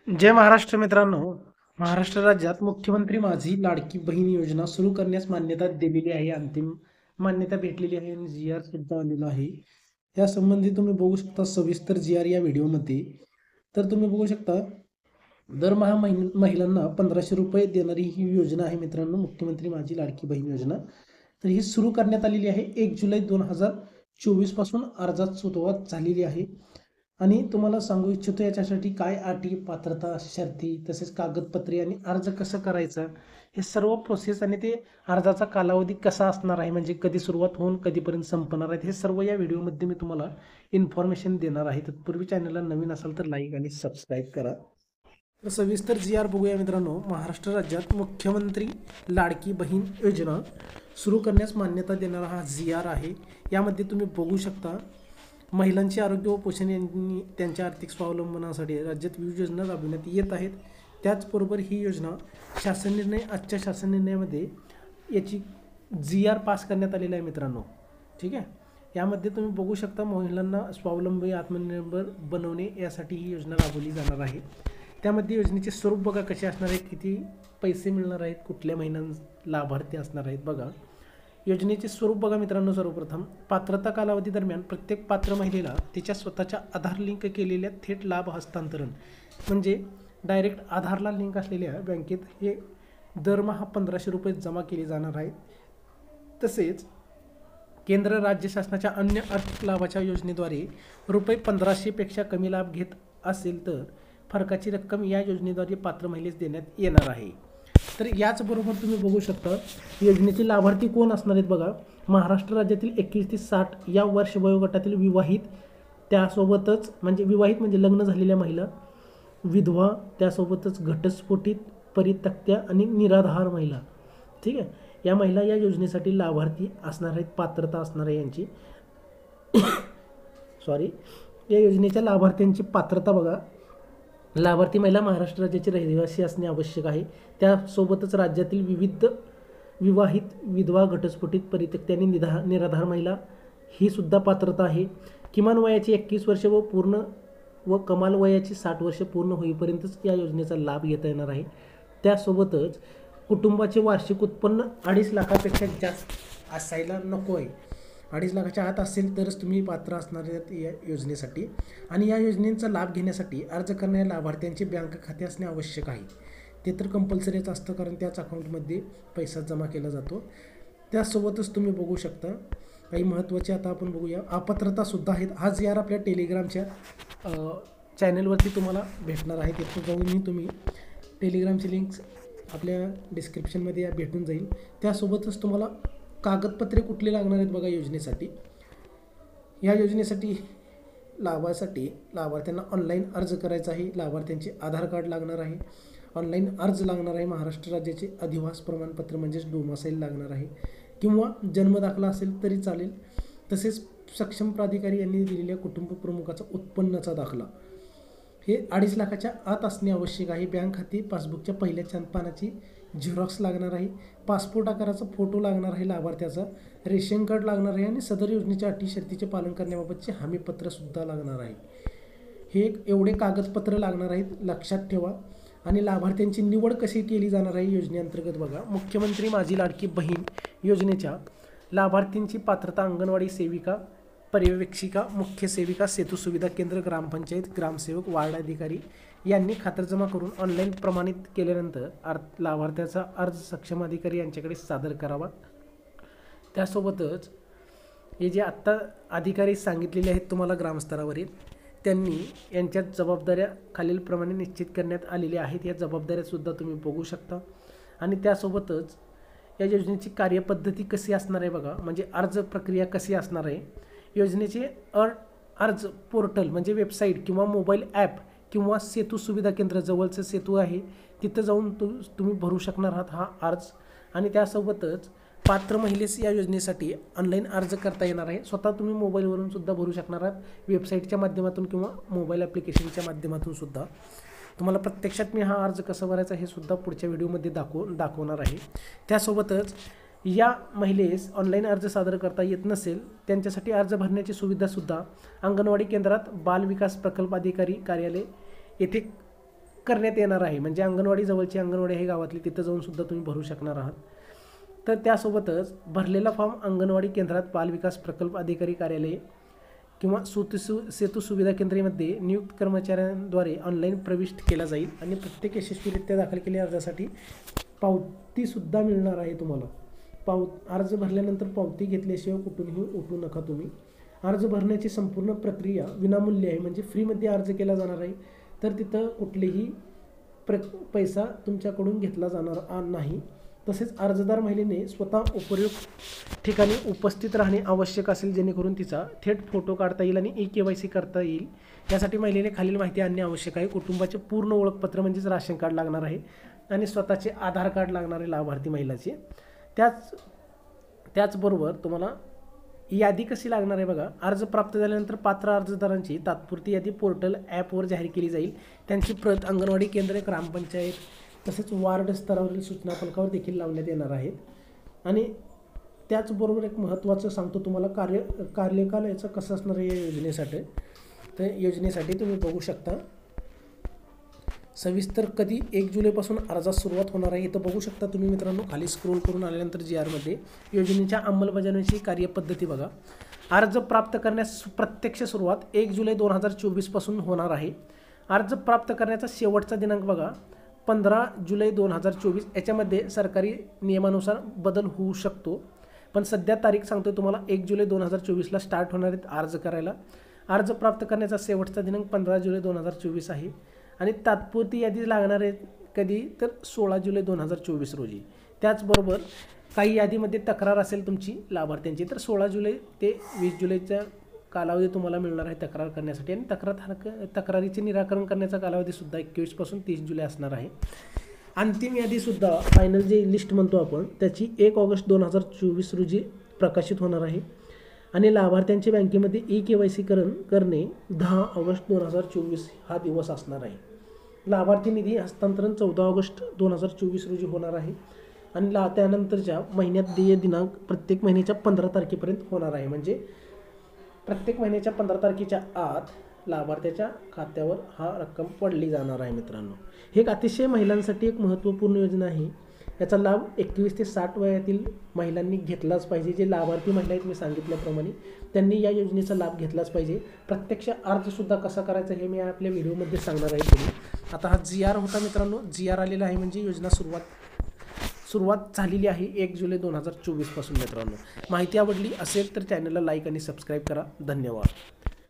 जय महाराष्ट्र मित्रांनो. महाराष्ट्र राज्यात मुख्यमंत्री माझी लाडकी बहीण योजना सुरू करण्यास मान्यता दिलेली आहे. अंतिम मान्यता भेटलेली आहे आणि जी-आर सुद्धा आलेला आहे. यासंबंधी तुम्ही बघू शकता सविस्तर जी-आर या व्हिडिओमध्ये. तर तुम्ही बघू शकता दरमहा महिलांना 1500 रुपये देणारी ही योजना आहे मित्रांनो, मुख्यमंत्री माझी लाडकी बहीण योजना. तर ही सुरू करण्यात आलेली आहे 1 जुलै 2024 पासून अर्जात सुरुवात झालेली आहे. आणि तुम्हाला सांगू इच्छितो याच्यासाठी काय अटी, पात्रता, शर्ती, तसेच कागदपत्रे आणि अर्ज कसं करायचा, हे सर्व प्रोसेस आणि ते अर्जाचा कालावधी कसा असणार आहे, म्हणजे कधी सुरुवात होऊन कधीपर्यंत संपणार आहेत, हे सर्व या व्हिडिओमध्ये मी तुम्हाला इन्फॉर्मेशन देणार आहे. तत्पूर्वी चॅनलला नवीन असाल तर लाईक आणि सबस्क्राईब करा. तर सविस्तर जी-आर बघूया मित्रांनो. महाराष्ट्र राज्यात मुख्यमंत्री लाडकी बहीण योजना सुरू करण्यास मान्यता देणारा हा जी-आर आहे. यामध्ये तुम्ही बघू शकता महिलांचे आरोग्य व पोषण यांनी त्यांच्या आर्थिक स्वावलंबनासाठी राज्यात विविध योजना राबविण्यात येत आहेत. त्याचबरोबर ही योजना आजच्या शासन निर्णयामध्ये याची जी-आर पास करण्यात आलेला आहे मित्रांनो. ठीक आहे. यामध्ये तुम्ही बघू शकता महिलांना स्वावलंबी आत्मनिर्भर बनवणे यासाठी ही योजना राबवली जाणार आहे. त्यामध्ये योजनेचे स्वरूप बघा कसे असणार आहे, किती पैसे मिळणार आहेत, कुठल्या महिन्यां लाभार्थी असणार आहेत बघा. योजनेचे स्वरूप बघा मित्रांनो. सर्वप्रथम पात्रता कालावधी दरम्यान प्रत्येक पात्र महिलेला तिच्या स्वतःच्या आधार लिंक केलेल्या थेट लाभ हस्तांतरण, म्हणजे डायरेक्ट आधारला लिंक असलेल्या बँकेत हे दरमहा 1500 रुपये जमा केले जाणार आहेत. तसेच केंद्र राज्य शासनाच्या अन्य आर्थिक लाभाच्या योजनेद्वारे रुपये 1500पेक्षा कमी लाभ घेत असेल तर फरकाची रक्कम या योजनेद्वारे पात्र महिलेस देण्यात येणार आहे. तर याचबरोबर तुम्ही बघू शकता योजनेचे लाभार्थी कोण असणार आहेत बघा. महाराष्ट्र राज्यातील 21 ते 60 या वर्ष वयोगटातील विवाहित, त्यासोबतच विवाहित म्हणजे लग्न झालेल्या महिला, विधवा, त्यासोबतच घटस्फोटित, परित्यक्त्या आणि निराधार महिला. ठीक आहे. या महिला या योजनेसाठी लाभार्थी असणार आहेत, पात्रता असणार आहे यांची. सॉरी, या योजनेच्या लाभार्थ्यांची पात्रता बघा. लाभार्थी महिला महाराष्ट्र राज्याची रहिवासी असणे आवश्यक आहे. त्यासोबतच राज्यातील विविध विवाहित, विधवा, घटस्फोटित, परित्यक्त्या आणि निराधार महिला ही सुद्धा पात्रता आहे. किमान वयाची 21 वर्ष व कमाल वयाची 60 वर्ष पूर्ण होईपर्यंतच या योजनेचा लाभ घेता येणार आहे. त्यासोबतच कुटुंबाचे वार्षिक उत्पन्न 2.5 लाखापेक्षा जास्त असायला नको आहे. 2.5 लाखाच्या आत असेल तरच तुम्ही पात्र असणार आहेत या योजनेसाठी. आणि या योजनेचा लाभ घेण्यासाठी अर्ज करणाऱ्या लाभार्थ्यांचे बँक खाते असणे आवश्यक आहे. ते तर कंपल्सरीच असतं, कारण त्याच अकाउंटमध्ये पैसा जमा केला जातो. त्यासोबतच तुम्ही बघू शकता काही महत्त्वाचे आता आपण बघूया अपात्रतासुद्धा आहेत. हा जी-आर आपल्या टेलिग्रामच्या चॅनलवरती तुम्हाला भेटणार आहे. तिथं जाऊनही तुम्ही टेलिग्रामची लिंक्स आपल्या डिस्क्रिप्शनमध्ये भेटून जाईल. त्यासोबतच तुम्हाला कागदपत्रे कुठली लागणार आहेत बघा योजनेसाठी. या योजनेसाठी लाभार्थ्यांना ऑनलाईन अर्ज करायचा आहे. लाभार्थ्यांचे आधार कार्ड लागणार आहे, ऑनलाईन अर्ज लागणार आहे, महाराष्ट्र राज्याचे अधिवास प्रमाणपत्र म्हणजेच डोमासाईल लागणार आहे, किंवा जन्मदाखला असेल तरी चालेल. तसेच सक्षम प्राधिकारी यांनी दिलेल्या कुटुंब प्रमुखाचा उत्पन्नाचा दाखला हे 2.5 लाखाच्या आत असणे आवश्यक आहे. बँक खाते पासबुकच्या पहिल्या 4 पानाची झेरॉक्स लागणार आहे, पासपोर्ट आकाराचा फोटो लागणार आहे लाभार्थ्याचा, रेशन कार्ड लागणार आहे आणि सदर योजनेच्या अटी शर्तीचे पालन करण्याबाबतचे हमीपत्रसुद्धा लागणार आहे. हे एवढे कागदपत्र लागणार आहेत, लक्षात ठेवा. आणि लाभार्थ्यांची निवड कशी केली जाणार आहे योजनेअंतर्गत बघा. मुख्यमंत्री माझी लाडकी बहीण योजनेच्या लाभार्थींची पात्रता अंगणवाडी सेविका, पर्यवेक्षिका, मुख्य सेविका, सेतू सुविधा केंद्र, ग्रामपंचायत, ग्रामसेवक, वार्ड अधिकारी यांनी खातरजमा करून ऑनलाईन प्रमाणित केल्यानंतर लाभार्थ्याचा अर्ज सक्षम अधिकारी यांच्याकडे सादर करावा. त्यासोबतच हे जे आत्ता अधिकारी सांगितलेले आहेत तुम्हाला ग्रामस्तरावरील, त्यांनी यांच्या जबाबदाऱ्या खालीलप्रमाणे निश्चित करण्यात आलेल्या आहेत. या जबाबदाऱ्यासुद्धा तुम्ही बघू शकता. आणि त्यासोबतच या योजनेची कार्यपद्धती कशी असणार आहे बघा, म्हणजे अर्ज प्रक्रिया कशी असणार आहे. योजनेचे अर्ज पोर्टल म्हणजे वेबसाईट किंवा मोबाईल ॲप किंवा सेतू सुविधा केंद्र, जवळचं सेतू आहे तिथं जाऊन तुम्ही भरू शकणार आहात हा अर्ज. आणि त्यासोबतच पात्र महिलेस या योजनेसाठी ऑनलाईन अर्ज करता येणार आहे. स्वतः तुम्ही मोबाईलवरून सुद्धा भरू शकणार आहात, वेबसाईटच्या माध्यमातून किंवा मोबाईल ॲप्लिकेशनच्या माध्यमातून सुद्धा. तुम्हाला प्रत्यक्षात मी हा अर्ज कसा भरायचा हे सुद्धा पुढच्या व्हिडिओमध्ये दाखवणार आहे. त्यासोबतच या महिलेस ऑनलाईन अर्ज सादर करता येत नसेल त्यांच्यासाठी अर्ज भरण्याची सुविधासुद्धा अंगणवाडी केंद्रात बाल विकास प्रकल्प अधिकारी कार्यालय येथे करण्यात येणार आहे. म्हणजे अंगणवाडी जवळची अंगणवाडी आहे गावातली, तिथं जाऊन सुद्धा तुम्ही भरू शकणार आहात. तर त्यासोबतच भरलेला फॉर्म अंगणवाडी केंद्रात बालविकास प्रकल्प अधिकारी कार्यालय किंवा सेतू सुविधा केंद्रामध्ये नियुक्त कर्मचाऱ्यांद्वारे ऑनलाईन प्रविष्ट केला जाईल आणि प्रत्येक यशस्वीरित्या दाखल केलेल्या अर्जासाठी पावतीसुद्धा मिळणार आहे तुम्हाला. अर्ज भरल्यानंतर पावती घेतल्याशिवाय कुठूनही उठू नका तुम्ही. अर्ज भरण्याची संपूर्ण प्रक्रिया विनामूल्य आहे, म्हणजे फ्रीमध्ये अर्ज केला जाणार आहे. तर तिथं कुठलेही पैसा तुमच्याकडून घेतला जाणार नाही. तसेच अर्जदार महिलेने स्वतः उपयुक्त ठिकाणी उपस्थित राहणे आवश्यक असेल, जेणेकरून तिचा थेट फोटो काढता येईल आणि KYC करता येईल. यासाठी महिलेने खालील माहिती आणणे आवश्यक आहे. कुटुंबाचे पूर्ण ओळखपत्र म्हणजेच राशन कार्ड लागणार आहे आणि स्वतःचे आधार कार्ड लागणार आहे लाभार्थी महिलाचे. त्याचबरोबर तुम्हाला यादी कशी लागणार आहे बघा. अर्ज प्राप्त झाल्यानंतर पात्र अर्जदारांची तात्पुरती यादी पोर्टल ॲपवर जाहीर केली जाईल. त्यांची प्रत अंगणवाडी केंद्र, ग्रामपंचायत तसेच वार्ड स्तरावरील सूचना फलकावर देखील लावण्यात येणार आहेत. आणि त्याचबरोबर एक महत्त्वाचं सांगतो तुम्हाला, कार्यकाल याचं कसं असणार आहे या योजनेसाठी. तर योजनेसाठी तुम्ही बघू शकता सविस्तर कधी 1 जुलैपासून अर्जास सुरुवात होणार आहे. इथं बघू शकता तुम्ही मित्रांनो, खाली स्क्रोल करून आल्यानंतर GRमध्ये योजनेच्या अंमलबजावणीची कार्यपद्धती बघा. अर्ज प्राप्त करण्यास प्रत्यक्ष सुरुवात 1 जुलै 2024 पासून होणार आहे. अर्ज प्राप्त करण्याचा शेवटचा दिनांक बघा 15 जुलै 2024. याच्यामध्ये सरकारी नियमानुसार बदल होऊ शकतो, पण सध्या तारीख सांगतो तुम्हाला 1 जुलै 2024ला स्टार्ट होणार आहेत अर्ज करायला. अर्ज प्राप्त करण्याचा शेवटचा दिनांक 15 जुलै 2024 आहे आणि तात्पुरती यादी लागणार आहे कधी तर 16 जुलै 2024 रोजी. त्याचबरोबर काही यादीमध्ये तक्रार असेल तुमची लाभार्थ्यांची तर 16 जुलै ते 20 जुलैचा कालावधी तुम्हाला मिळणार आहे तक्रार करण्यासाठी. आणि तक्रारीचे निराकरण करण्याचा कालावधीसुद्धा 21 पासून 30 जुलै असणार आहे. अंतिम यादीसुद्धा फायनल जे लिस्ट म्हणतो आपण त्याची 1 ऑगस्ट 2024 रोजी प्रकाशित होणार आहे. आणि लाभार्थ्यांचे बँकेमध्ये KYC करणे 10 ऑगस्ट 2024 हा दिवस असणार आहे. लाभार्थी निधी हस्तांतरण 14 ऑगस्ट 2024 रोजी होणार आहे. आणि त्यानंतरच्या महिन्यात देय दिनांक प्रत्येक महिन्याच्या 15 तारखेपर्यंत होणार आहे. म्हणजे प्रत्येक महिन्याच्या 15 तारखेच्या आत लाभार्थ्याच्या खात्यावर हा रक्कम पडली जाणार आहे. मित्रांनो, हे एक अतिशय महिलांसाठी एक महत्त्वपूर्ण योजना आहे. याचा लाभ 21 ते 60 वयातील महिलांनी घेतलाच पाहिजे. जे लाभार्थी महिला आहेत मी सांगितल्याप्रमाणे त्यांनी या योजनेचा लाभ घेतलाच पाहिजे. प्रत्यक्ष अर्जसुद्धा कसा करायचा हे मी आपल्या व्हिडिओमध्ये सांगणार आहे तुम्ही. आता हा GR होता मित्रांनो, GR आलेला आहे म्हणजे योजना सुरुवात झालेली आहे 1 जुलै 2024 पासून. मित्रांनो, माहिती आवडली असेल तर चॅनलला लाईक आणि सबस्क्राईब करा. धन्यवाद.